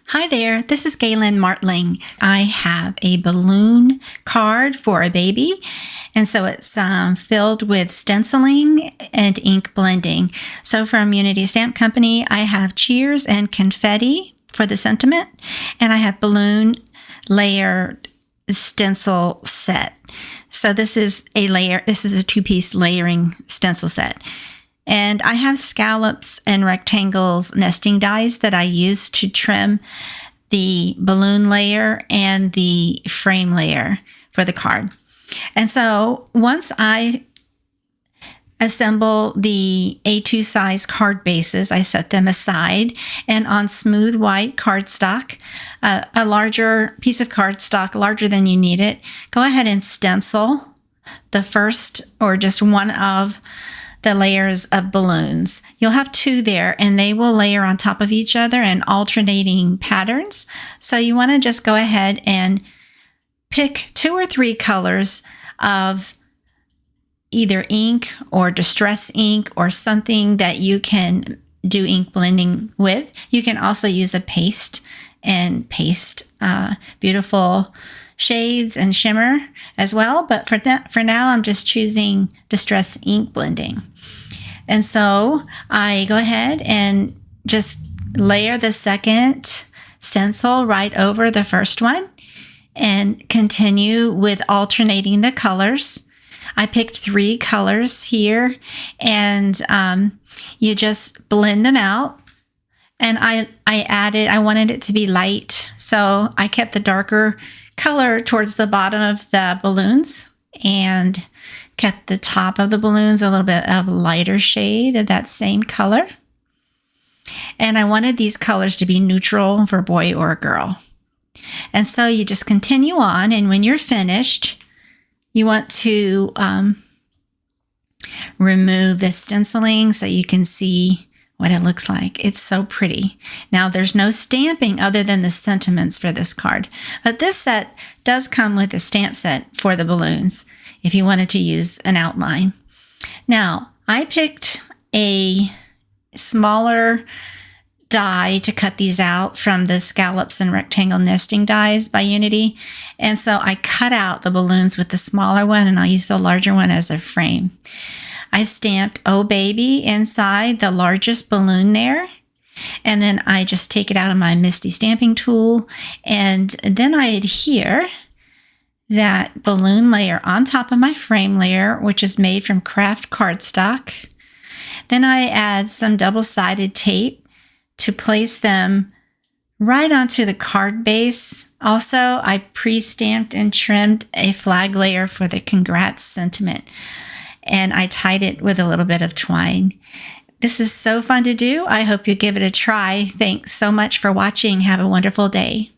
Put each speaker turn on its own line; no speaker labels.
Hi there, this is Galen Martling. I have a balloon card for a baby, and so it's filled with stenciling and ink blending. So from Unity Stamp Company, I have cheers and confetti for the sentiment, and I have balloon layered stencil set. So this is a two-piece layering stencil set. And I have scallops and rectangles nesting dies that I use to trim the balloon layer and the frame layer for the card. And so once I assemble the A2 size card bases, I set them aside, and on smooth white cardstock, a larger piece of cardstock, larger than you need it, go ahead and stencil the first or just one of the layers of balloons. You'll have two there, and they will layer on top of each other in alternating patterns. So you want to just go ahead and pick 2 or 3 colors of either ink or distress ink or something that you can do ink blending with. You can also use a paste and paste beautiful shades and shimmer as well, but for now I'm just choosing distress ink blending. And so I go ahead and just layer the second stencil right over the first one and continue with alternating the colors. I picked 3 colors here, and you just blend them out. And I wanted it to be light, so I kept the darker color towards the bottom of the balloons and kept the top of the balloons a little bit of lighter shade of that same color. And I wanted these colors to be neutral for a boy or a girl. And so you just continue on, and when you're finished, you want to remove the stenciling so you can see what it looks like. It's so pretty. Now there's no stamping other than the sentiments for this card, but this set does come with a stamp set for the balloons if you wanted to use an outline. Now I picked a smaller die to cut these out from the scallops and rectangle nesting dies by Unity, and so I cut out the balloons with the smaller one, and I'll use the larger one as a frame. I stamped "Oh Baby" inside the largest balloon there, and then I just take it out of my Misty stamping tool, and then I adhere that balloon layer on top of my frame layer, which is made from craft cardstock. Then I add some double-sided tape to place them right onto the card base. Also, I pre-stamped and trimmed a flag layer for the congrats sentiment, and I tied it with a little bit of twine. This is so fun to do. I hope you give it a try. Thanks so much for watching. Have a wonderful day.